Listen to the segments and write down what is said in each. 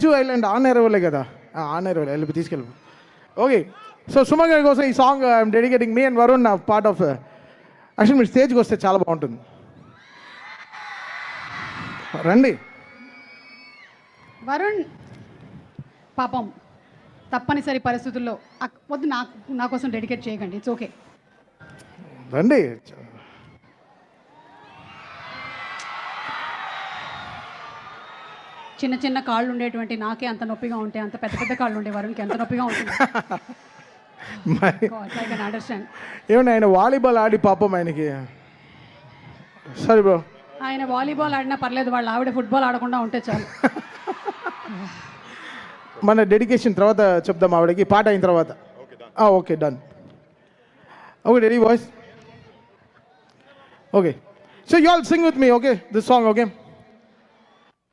Beach island ఆనేరవలే కదా, ఆనేరవలే వెళ్ళి తీసుకెళ్ళి. ఓకే, సో సుమ గారి కోసం ఈ song I'm dedicating me and Varun part of. Actually మీరు స్టేజ్కి వస్తే చాలా బాగుంటుంది, రండి. వరుణ్ పాపం తప్పనిసరి పరిస్థితుల్లో వద్దు, నా కోసం డెడికేట్ చేయకండి, ఇట్స్ ఓకే. రండి. చిన్న చిన్న కాళ్ళు ఉండేటువంటి నాకే అంత నొప్పిగా ఉంటే అంత పెద్ద పెద్ద కాళ్ళు ఉండే వరుణ్కి ఎంత నొప్పిగా ఉంటుంది. అండర్స్టాండ్. ఏమన్నా ఆయన వాలీబాల్ ఆడి పాపం ఆయనకి. సరే బ్రో, ఆయన వాలీబాల్ ఆడినా పర్లేదు, వాళ్ళ ఆవిడ ఫుట్బాల్ ఆడకుండా ఉంటే చాలు. మన డెడికేషన్ తర్వాత చెప్దాం ఆవిడకి, పాట అయిన తర్వాత. Okay done. Okay ready boys? Okay, so you all sing with me, okay, this song. Okay,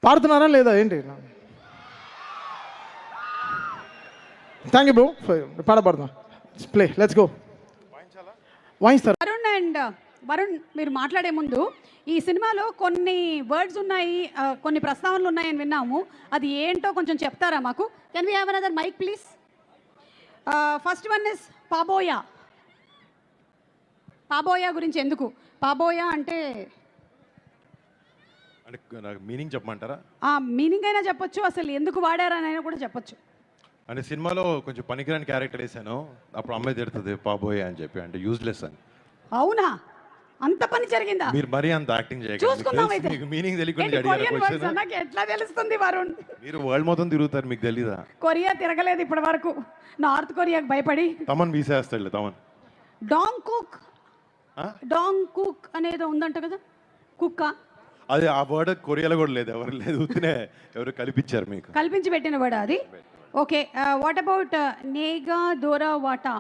పాడుతున్నారా లేదా ఏంటి? థ్యాంక్ యూ బ్రో, పాడుతున్నా. Play, let's go. వాయిస్తారు వరుణ్. అండ్ వరుణ్, మీరు మాట్లాడే ముందు ఈ సినిమాలో కొన్ని వర్డ్స్ ఉన్నాయి, కొన్ని ప్రస్తావనలు ఉన్నాయని విన్నాము, అది ఏంటో కొంచెం చెప్తారా మాకు? Can we have another mic please? First one is పాబోయా. పాబోయా గురించి ఎందుకు? పాబోయా అంటే నాకు మీనింగ్ చెప్పమంటారా? మీనింగ్ అయినా చెప్పొచ్చు, అసలు ఎందుకు వాడారని కూడా చెప్పొచ్చు. అంటే సినిమాలో కొంచెం పనికిరాని క్యారెక్టర్ వేసాను, అప్పుడు అమ్మాయి తిడుతుంది పాబోయే అని చెప్పి, అంటే యూజ్లెస్ అని. అవునా? అంత పని జరిగిందా? మీరు మరీ అంత యాక్టింగ్ చూసుకుందాం అయితే. మీకు మీనింగ్ తెలియకుండా నాకు ఎట్లా తెలుస్తుంది వరుణ్? మీరు వరల్డ్ మొత్తం తిరుగుతారు, మీకు తెలీదా? కొరియా తిరగలేదు ఇప్పటి వరకు, నార్త్ కొరియాకి భయపడి. తమన్ వీసేస్తాడు తమన్. డాంగ్ కుక్ అనేది ఉందంట కదా, కుక్క. అది ఆ వర్డ్ కొరియాలో కూడా లేదు, ఎవరు లేదు, ఎవరు కల్పించారు, మీకు కల్పించి పెట్టిన వర్డ్ అది. ఓకే, వాట్ అబౌట్ నేగా దోరా వాటా?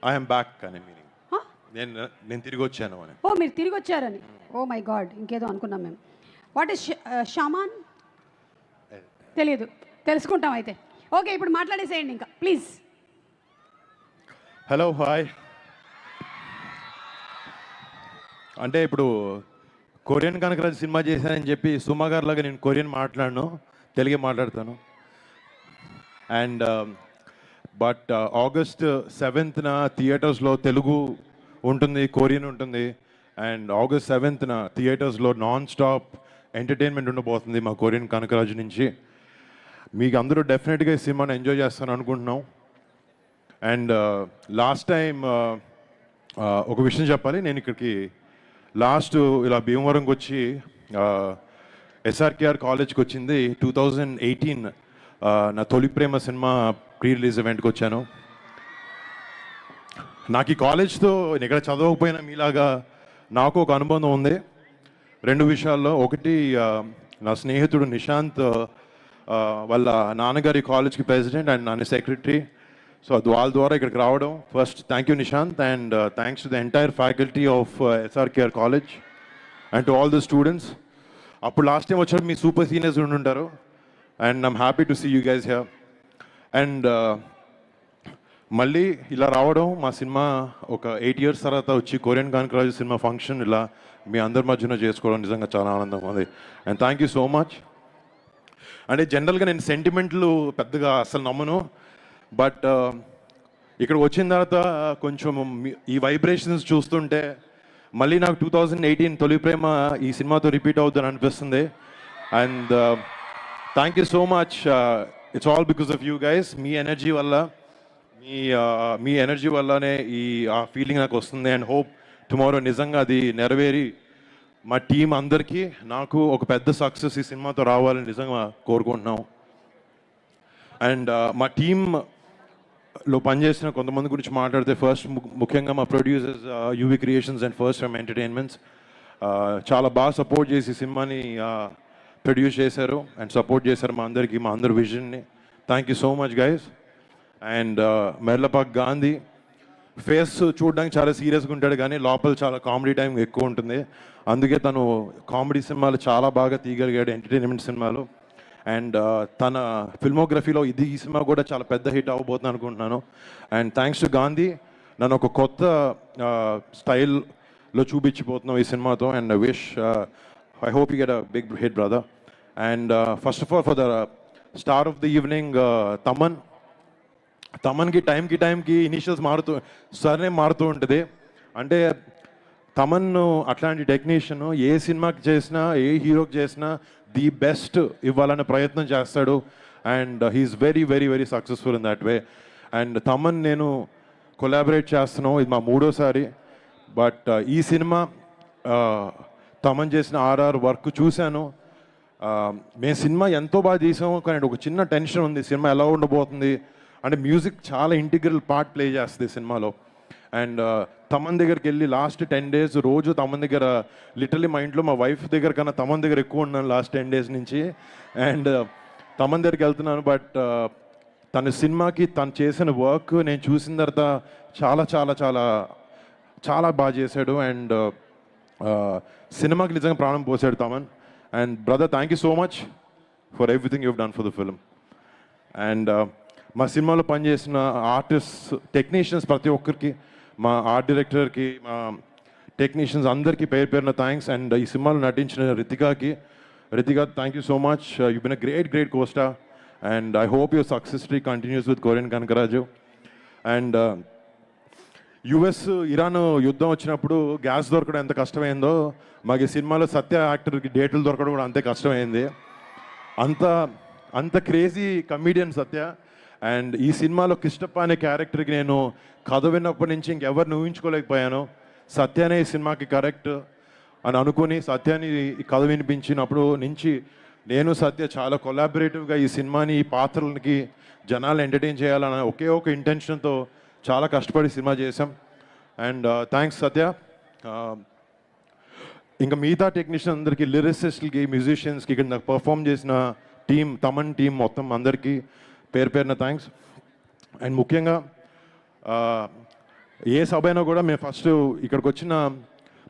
ఐఎమ్ బ్యాక్ అనే మీనింగ్. నేను తిరిగి వచ్చాను అని. ఓ, మీరు తిరిగి వచ్చారని. ఓ మై గాడ్, ఇంకేదో అనుకున్నాం మేము. What is shaman? తెలియదు, తెలుసుకుంటాం అయితే. ఓకే, ఇప్పుడు మాట్లాడేసేయండి ఇంకా ప్లీజ్. Hello, hi. అంటే ఇప్పుడు కొరియన్ కనకరాజు సినిమా చేశానని చెప్పి సుమా గారి లాగా నేను కొరియన్ మాట్లాడను, తెలుగే మాట్లాడతాను. అండ్ బట్ ఆగస్ట్ 7th థియేటర్స్లో తెలుగు ఉంటుంది, కొరియన్ ఉంటుంది. అండ్ ఆగస్ట్ 7th థియేటర్స్లో నాన్ స్టాప్ ఎంటర్టైన్మెంట్ ఉండబోతుంది మా కొరియన్ కనకరాజు నుంచి. మీకు అందరూ డెఫినెట్గా ఈ సినిమాని ఎంజాయ్ చేస్తాను అనుకుంటున్నాం. అండ్ లాస్ట్ టైం ఒక విషయం చెప్పాలి, నేను ఇక్కడికి లాస్ట్ ఇలా భీమవరంకి వచ్చి ఎస్ఆర్కేఆర్ కాలేజ్కి వచ్చింది 2018 నా తొలి ప్రేమ సినిమా ప్రీ రిలీజ్ ఈవెంట్కి వచ్చాను. నాకు ఈ కాలేజ్తో ఇక్కడ చదవకపోయినా మీలాగా నాకు ఒక అనుబంధం ఉంది 2 విషయాల్లో. ఒకటి, నా స్నేహితుడు నిశాంత్ వాళ్ళ నాన్నగారి కాలేజ్కి ప్రెసిడెంట్ అండ్ నాన్న సెక్రటరీ. సో వాళ్ళ ద్వారా ఇక్కడికి రావడం, first thank you Nishant, and thanks to the entire faculty of SRKR college and to all the students. అప్పుడు లాస్ట్ టైం వచ్చారు మీ సూపర్ సీనియర్స్ ఉండుంటారు, and I'm happy to see you guys here. And మళ్ళీ ఇలా రావడం, మా సినిమా ఒక 8 years తర్వాత వచ్చి కొరియన్ కనకరాజు సినిమా ఫంక్షన్ ఇలా మీ అందరి మధ్యన చేసుకోవడం నిజంగా చాలా ఆనందంగా ఉంది. And thank you so much. అంటే జనరల్గా నేను సెంటిమెంట్లు పెద్దగా అసలు నమ్మను, బట్ ఇక్కడ వచ్చిన తర్వాత కొంచెం ఈ వైబ్రేషన్స్ చూస్తుంటే మళ్ళీ నాకు 2018 తొలి ప్రేమ ఈ సినిమాతో రిపీట్ అవుతుందని అనిపిస్తుంది. And thank you so much. It's all because of you guys. Me energy వల్ల, మీ ఎనర్జీ వల్లనే ఆ ఫీలింగ్ నాకు వస్తుంది. అండ్ హోప్ టుమారో నిజంగా అది నెరవేరి మా టీం అందరికీ నాకు ఒక పెద్ద సక్సెస్ ఈ సినిమాతో రావాలని నిజంగా కోరుకుంటున్నాం. అండ్ మా టీంలో పనిచేసిన కొంతమంది గురించి మాట్లాడితే, ఫస్ట్ ముఖ్యంగా మా producers UV creations and first from entertainments చాలా బాగా సపోర్ట్ చేసి సినిమాని ప్రొడ్యూస్ చేశారు అండ్ సపోర్ట్ చేశారు మా అందరికీ, మా అందరి విజన్ని. Thank you so much guys. And Merlapaka Gandhi face చూడడానికి చాలా సీరియస్గా ఉంటాడు, కానీ లోపల చాలా కామెడీ టైం ఎక్కువ ఉంటుంది. అందుకే తను కామెడీ సినిమాలు చాలా బాగా తీయగలిగాడు, ఎంటర్టైన్మెంట్ సినిమాలు. అండ్ తన ఫిల్మోగ్రఫీలో ఈ సినిమా కూడా చాలా పెద్ద హిట్ అవ్వబోతుంది అనుకుంటున్నాను. అండ్ థ్యాంక్స్ టు గాంధీ, నన్ను ఒక కొత్త స్టైల్లో చూపించిపోతున్నాం ఈ సినిమాతో. And I wish, I hope you get a big hit brother. And first of all for the star of the evening తమన్కి టైంకి ఇనిషియల్స్ సర్నేమ్ మారుతూ ఉంటుంది. అంటే తమన్ అట్లాంటి టెక్నీషియన్ ఏ సినిమాకి చేసినా ఏ హీరోకి చేసినా ది బెస్ట్ ఇవ్వాలనే ప్రయత్నం చేస్తాడు. And he is very very very successful in that way. And Thaman నేను కొలాబరేట్ చేస్తున్నాం, ఇది మా 3వ సారి. బట్ ఈ సినిమా తమన్ చేసిన ఆర్ఆర్ వర్క్ చూశాను. మేము సినిమా ఎంతో బాగా తీసాము, కానీ ఒక చిన్న టెన్షన్ ఉంది సినిమా ఎలా ఉండబోతుంది అంటే. మ్యూజిక్ చాలా ఇంటిగ్రల్ పార్ట్ ప్లే చేస్తుంది సినిమాలో. అండ్ తమన్ దగ్గరికి వెళ్ళి లాస్ట్ 10 days రోజు తమన్ దగ్గర, లిటరలీ మా ఇంట్లో మా వైఫ్ దగ్గర కన్నా తమన్ దగ్గర ఎక్కువ ఉన్నాను లాస్ట్ 10 days నుంచి. అండ్ తమన్ దగ్గరికి వెళ్తున్నాను. బట్ తన సినిమాకి తను చేసిన వర్క్ నేను చూసిన తర్వాత చాలా చాలా చాలా చాలా బాగా చేశాడు. అండ్ సినిమాకి నిజంగా ప్రాణం పోసాడు Thaman. And brother, thank you so much for everything you've done for the film. And మా సినిమాలో పనిచేసిన ఆర్టిస్ట్, టెక్నీషియన్స్ ప్రతి ఒక్కరికి, మా ఆర్ట్ డైరెక్టర్కి, మా టెక్నీషియన్స్ అందరికీ పేరు పేరున థ్యాంక్స్. అండ్ ఈ సినిమాలో నటించిన Ritika, thank you so much. You been a great costar. And I hope your success story continues with కొరియన్ కనకరాజు. అండ్ యుఎస్ ఇరాన్ యుద్ధం వచ్చినప్పుడు గ్యాస్ దొరకడం ఎంత కష్టమైందో, మాకు ఈ సినిమాలో సత్య యాక్టర్కి డేట్లు దొరకడం కూడా అంతే కష్టమైంది. అంత క్రేజీ కమీడియన్ సత్య. అండ్ ఈ సినిమాలో కిష్టప్ప అనే క్యారెక్టర్కి నేను కథ విన్నప్పటి నుంచి ఇంకెవరిని ఊహించుకోలేకపోయాను. సత్యనే ఈ సినిమాకి కరెక్ట్ అని అనుకుని సత్యాన్ని ఈ కథ వినిపించినప్పుడు నుంచి నేను సత్య చాలా కొలాబరేటివ్గా ఈ సినిమాని, ఈ పాత్రలకి జనాలు ఎంటర్టైన్ చేయాలన్న ఒకే ఒక ఇంటెన్షన్తో చాలా కష్టపడి సినిమా చేసాం. అండ్ థ్యాంక్స్ సత్య. ఇంకా మిగతా టెక్నీషియన్ అందరికీ, లిరిసిస్ట్లకి, మ్యూజిషియన్స్కి, ఇక్కడ నాకు పర్ఫామ్ చేసిన టీం, తమన్ టీం మొత్తం అందరికీ పేరు పేరున థ్యాంక్స్. అండ్ ముఖ్యంగా ఏ సభ అయినా కూడా మేము ఫస్ట్ ఇక్కడికి వచ్చిన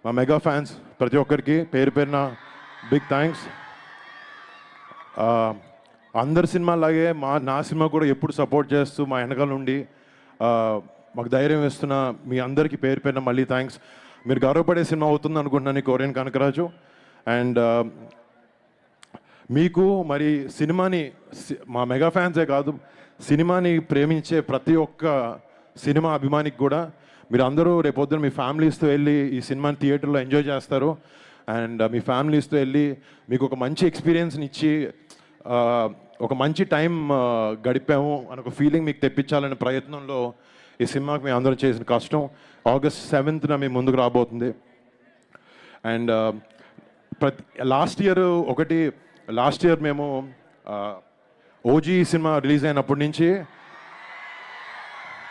మా మెగా ఫ్యాన్స్ ప్రతి ఒక్కరికి పేరు పేరున బిగ్ థ్యాంక్స్. అందరి సినిమాలాగే నా సినిమా కూడా ఎప్పుడు సపోర్ట్ చేస్తూ మా వెనకాల నుండి మాకు ధైర్యం ఇస్తున్న మీ అందరికీ పేరు పేరున మళ్ళీ థ్యాంక్స్. మీరు గౌరవపడే సినిమా అవుతుంది అనుకుంటున్నాను ఈ కొరియన్ కనకరాజు. అండ్ మీకు మరి సినిమాని, మా మెగా ఫ్యాన్సే కాదు, సినిమాని ప్రేమించే ప్రతి ఒక్క సినిమా అభిమానికి కూడా మీరు అందరూ రేపొద్దున మీ ఫ్యామిలీస్తో వెళ్ళి ఈ సినిమాని థియేటర్లో ఎంజాయ్ చేస్తారు. అండ్ మీ ఫ్యామిలీస్తో వెళ్ళి మీకు ఒక మంచి ఎక్స్పీరియన్స్ని ఇచ్చి ఒక మంచి టైం గడిపాము అని ఒక ఫీలింగ్ మీకు తెప్పించాలనే ప్రయత్నంలో ఈ సినిమాకి మేము అందరం చేసిన కష్టం. August 7th మేము ముందుకు రాబోతుంది. అండ్ లాస్ట్ ఇయర్ మేము ఓజీ సినిమా రిలీజ్ అయినప్పటి నుంచి